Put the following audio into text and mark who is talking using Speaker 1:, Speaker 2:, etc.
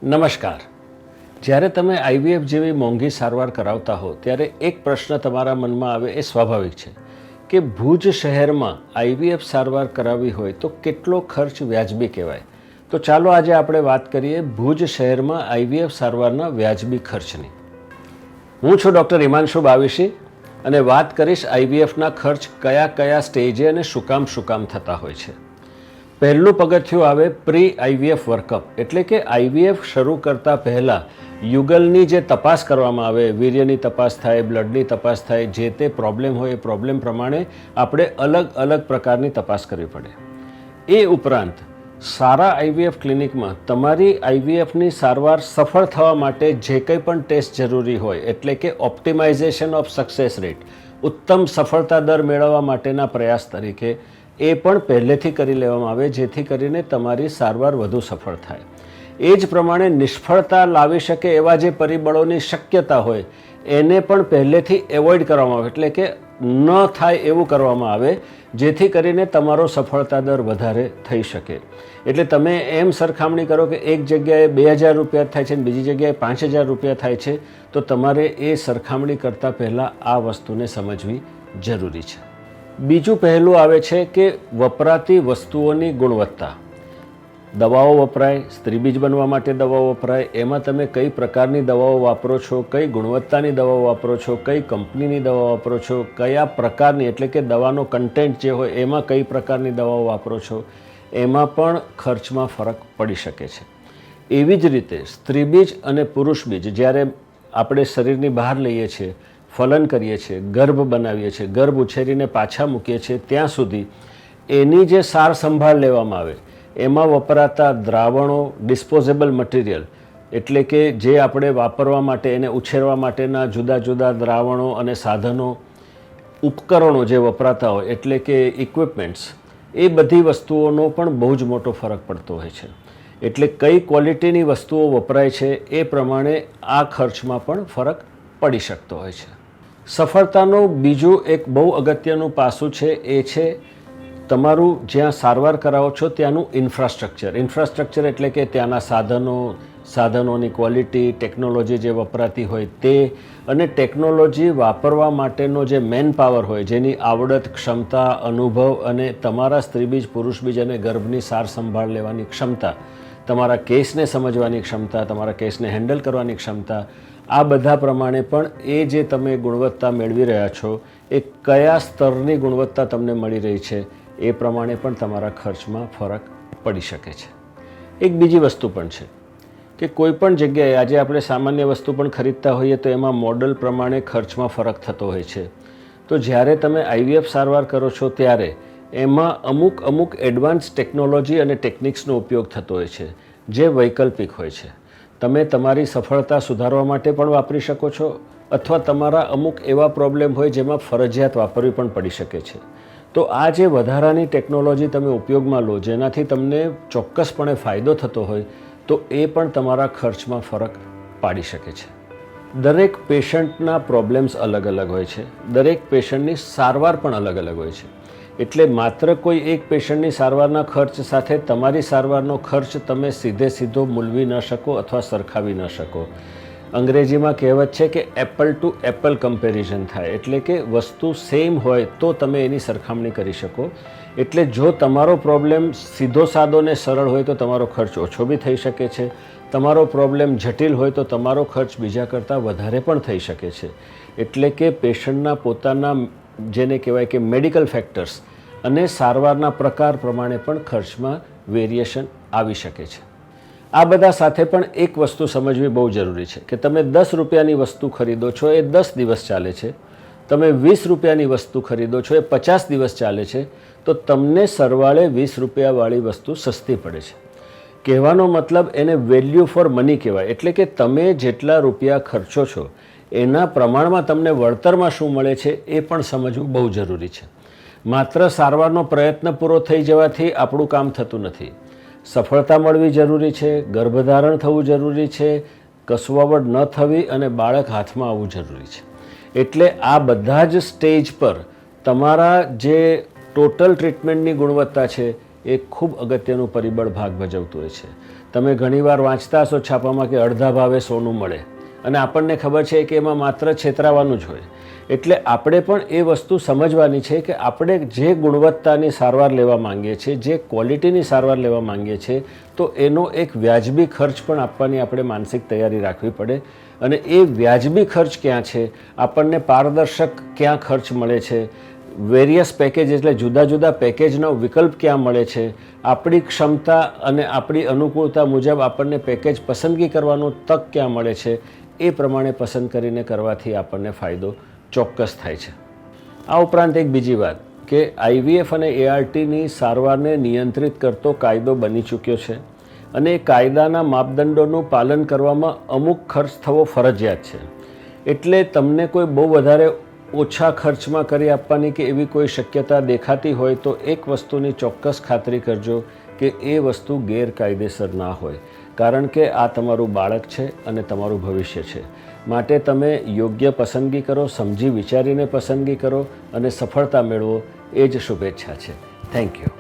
Speaker 1: નમસ્કાર. જ્યારે તમે આઈવીએફ જેવી મોંઘી સારવાર કરાવતા હો ત્યારે એક પ્રશ્ન તમારા મનમાં આવે એ સ્વાભાવિક છે કે ભુજ શહેરમાં આઈવીએફ સારવાર કરાવવી હોય તો કેટલો ખર્ચ વ્યાજબી કહેવાય. તો ચાલો આજે આપણે વાત કરીએ ભુજ શહેરમાં આઈવીએફ સારવારના વ્યાજબી ખર્ચની. હું છું ડૉક્ટર હિમાંશુ બાવીશી અને વાત કરીશ આઈવીએફના ખર્ચ કયા કયા સ્ટેજે અને શું કામ થતા હોય છે. પહેલું પગથિયું આવે પ્રી આઈવીએફ વર્કઅપ, એટલે કે આઈવીએફ શરૂ કરતાં પહેલાં યુગલની જે તપાસ કરવામાં આવે, વીર્યની તપાસ થાય, બ્લડની તપાસ થાય, જે તે પ્રોબ્લેમ હોય એ પ્રોબ્લેમ પ્રમાણે આપણે અલગ અલગ પ્રકારની તપાસ કરવી પડે. એ ઉપરાંત સારા આઈવીએફ ક્લિનિકમાં તમારી આઈવીએફની સારવાર સફળ થવા માટે જે કંઈ પણ ટેસ્ટ જરૂરી હોય, એટલે કે ઓપ્ટિમાઇઝેશન ઓફ સક્સેસ રેટ, ઉત્તમ સફળતા દર મેળવવા માટેના પ્રયાસ તરીકે એ પણ પહેલેથી કરી લેવામાં આવે જેથી કરીને તમારી સારવાર વધુ સફળ થાય. એ જ પ્રમાણે નિષ્ફળતા લાવી શકે એવા જે પરિબળોની શક્યતા હોય એને પણ પહેલેથી એવોઇડ કરવામાં આવે, એટલે કે ન થાય એવું કરવામાં આવે જેથી કરીને તમારો સફળતા દર વધારે થઈ શકે. એટલે તમે એમ સરખામણી કરો કે એક જગ્યાએ 2000 રૂપિયા થાય છે અને બીજી જગ્યાએ 5000 રૂપિયા થાય છે, તો તમારે એ સરખામણી કરતાં પહેલાં આ વસ્તુને સમજવી જરૂરી છે. બીજું પહેલું આવે છે કે વપરાતી વસ્તુઓની ગુણવત્તા. દવાઓ વપરાય, સ્ત્રીબીજ બનવા માટે દવાઓ વપરાય, એમાં તમે કઈ પ્રકારની દવાઓ વાપરો છો, કઈ ગુણવત્તાની દવાઓ વાપરો છો, કઈ કંપનીની દવાઓ વાપરો છો, કયા પ્રકારની, એટલે કે દવાનો કન્ટેન્ટ જે હોય એમાં કઈ પ્રકારની દવાઓ વાપરો છો, એમાં પણ ખર્ચમાં ફરક પડી શકે છે. એવી જ રીતે સ્ત્રીબીજ અને પુરુષ બીજ જ્યારે આપણે શરીરની બહાર લઈએ છીએ, ફલન કરીએ છીએ, ગર્ભ બનાવીએ છીએ, ગર્ભ ઉછેરીને પાછા મૂકીએ છીએ, ત્યાં સુધી એની જે સાર સંભાળ લેવામાં આવે એમાં વપરાતા દ્રાવણો, ડિસ્પોઝેબલ મટીરિયલ, એટલે કે જે આપણે વાપરવા માટે, એને ઉછેરવા માટેના જુદા જુદા દ્રાવણો અને સાધનો, ઉપકરણો જે વપરાતા હોય, એટલે કે ઇક્વિપમેન્ટ્સ, એ બધી વસ્તુઓનો પણ બહુ જ મોટો ફરક પડતો હોય છે. એટલે કઈ ક્વોલિટીની વસ્તુઓ વપરાય છે એ પ્રમાણે આ ખર્ચમાં પણ ફરક પડી શકતો હોય છે. સફળતાનું બીજું એક બહુ અગત્યનું પાસું છે એ છે તમારું જ્યાં સારવાર કરાવો છો ત્યાંનું ઇન્ફ્રાસ્ટ્રક્ચર એટલે કે ત્યાંના સાધનોની ક્વોલિટી, ટેકનોલોજી જે વપરાતી હોય તે, અને ટેકનોલોજી વાપરવા માટેનો જે મેન પાવર હોય, જેની આવડત, ક્ષમતા, અનુભવ અને તમારા સ્ત્રીબીજ, પુરુષબીજ અને ગર્ભની સાર સંભાળ લેવાની ક્ષમતા, તમારા કેસને સમજવાની ક્ષમતા, તમારા કેસને હેન્ડલ કરવાની ક્ષમતા, આ બધા પ્રમાણે પણ એ જે તમે ગુણવત્તા મેળવી રહ્યા છો એ કયા સ્તરની ગુણવત્તા તમને મળી રહી છે એ પ્રમાણે પણ તમારા ખર્ચમાં ફરક પડી શકે છે. એક બીજી વસ્તુ પણ છે કે કોઈ પણ જગ્યાએ આજે આપણે સામાન્ય વસ્તુ પણ ખરીદતા હોઈએ તો એમાં મોડલ પ્રમાણે ખર્ચમાં ફરક થતો હોય છે. તો જ્યારે તમે આઈવીએફ સારવાર કરો છો ત્યારે એમાં અમુક એડવાન્સ ટેકનોલોજી અને ટેકનિક્સનો ઉપયોગ થતો હોય છે જે વૈકલ્પિક હોય છે. તમે તમારી સફળતા સુધારવા માટે પણ વાપરી શકો છો, અથવા તમારા અમુક એવા પ્રોબ્લેમ હોય જેમાં ફરજિયાત વાપરવી પણ પડી શકે છે. તો આ જે વધારાની ટેકનોલોજી તમે ઉપયોગમાં લો જેનાથી તમને ચોક્કસપણે ફાયદો થતો હોય તો એ પણ તમારા ખર્ચમાં ફરક પાડી શકે છે. દરેક પેશન્ટના પ્રોબ્લેમ્સ અલગ અલગ હોય છે, દરેક પેશન્ટની સારવાર પણ અલગ અલગ હોય છે. એટલે માત્ર કોઈ એક પેશન્ટની સારવારના ખર્ચ સાથે તમારી સારવારનો ખર્ચ તમે સીધો મૂલવી ન શકો અથવા સરખાવી ન શકો. અંગ્રેજીમાં કહેવત છે કે એપલ ટુ એપલ કમ્પેરિઝન થાય, એટલે કે વસ્તુ સેમ હોય તો તમે એની સરખામણી કરી શકો. એટલે જો તમારો પ્રોબ્લેમ સીધો સાદો ને સરળ હોય તો તમારો ખર્ચ ઓછો બી થઈ શકે છે. તમારો પ્રોબ્લેમ જટિલ હોય તો તમારો ખર્ચ બીજા કરતાં વધારે પણ થઈ શકે છે. એટલે કે પેશન્ટના પોતાના જેને કહેવાય કે મેડિકલ ફેક્ટર્સ અને સારવારના પ્રકાર પ્રમાણે પણ ખર્ચમાં વેરિએશન આવી શકે છે. આ બધા સાથે પણ એક વસ્તુ સમજવી બહુ જરૂરી છે કે તમે 10 રૂપિયાની વસ્તુ ખરીદો છો એ 10 દિવસ ચાલે છે, તમે 20 રૂપિયાની વસ્તુ ખરીદો છો એ 50 દિવસ ચાલે છે, તો તમને સરવાળે 20 રૂપિયાવાળી વસ્તુ સસ્તી પડે છે. કહેવાનો મતલબ એને વેલ્યુ ફોર મની કહેવાય, એટલે કે તમે જેટલા રૂપિયા ખર્ચો છો એના પ્રમાણમાં તમને વળતરમાં શું મળે છે એ પણ સમજવું બહુ જરૂરી છે. માત્ર સારવારનો પ્રયત્ન પૂરો થઈ જવાથી આપણું કામ થતું નથી. સફળતા મળવી જરૂરી છે, ગર્ભધારણ થવું જરૂરી છે, કસવાવડ ન થવી અને બાળક હાથમાં આવવું જરૂરી છે. એટલે આ બધા જ સ્ટેજ પર તમારા જે ટોટલ ટ્રીટમેન્ટની ગુણવત્તા છે એ ખૂબ અગત્યનું પરિબળ ભાગ ભજવતું હોય છે. તમે ઘણીવાર વાંચતા હશો છાપામાં કે અડધા ભાવે સોનું મળે, અને આપણને ખબર છે કે એમાં માત્ર છેતરાવાનું જ હોય. એટલે આપણે પણ એ વસ્તુ સમજવાની છે કે આપણે જે ગુણવત્તાની સારવાર લેવા માંગીએ છીએ, જે ક્વોલિટીની સારવાર લેવા માંગીએ છીએ, તો એનો એક વ્યાજબી ખર્ચ પણ આપવાની આપણે માનસિક તૈયારી રાખવી પડે. અને એ વ્યાજબી ખર્ચ ક્યાં છે, આપણને પારદર્શક ક્યાં ખર્ચ મળે છે, વેરિયસ પેકેજ એટલે જુદા જુદા પેકેજનો વિકલ્પ ક્યાં મળે છે, આપણી ક્ષમતા અને આપણી અનુકૂળતા મુજબ આપણને પેકેજ પસંદગી કરવાનો તક ક્યાં મળે છે, એ પ્રમાણે પસંદ કરીને કરવાથી આપણને ફાયદો ચોક્કસ થાય છે. આ ઉપરાંત એક બીજી વાત કે IVF અને ARTની સારવારને નિયંત્રિત કરતો કાયદો બની ચૂક્યો છે, અને એ કાયદાના માપદંડોનું પાલન કરવામાં અમુક ખર્ચ થવો ફરજિયાત છે. એટલે તમને કોઈ બહુ વધારે ઓછા ખર્ચમાં કરી આપવાની કે એવી કોઈ શક્યતા દેખાતી હોય તો એક વસ્તુની ચોક્કસ ખાતરી કરજો કે એ વસ્તુ ગેરકાયદેસર ના હોય, કારણ કે આ તમારું બાળક છે અને તમારું ભવિષ્ય છે. માટે તમે યોગ્ય પસંદગી કરો, સમજી વિચારીને પસંદગી કરો અને સફળતા મેળવો, એ જ શુભેચ્છા છે. Thank you.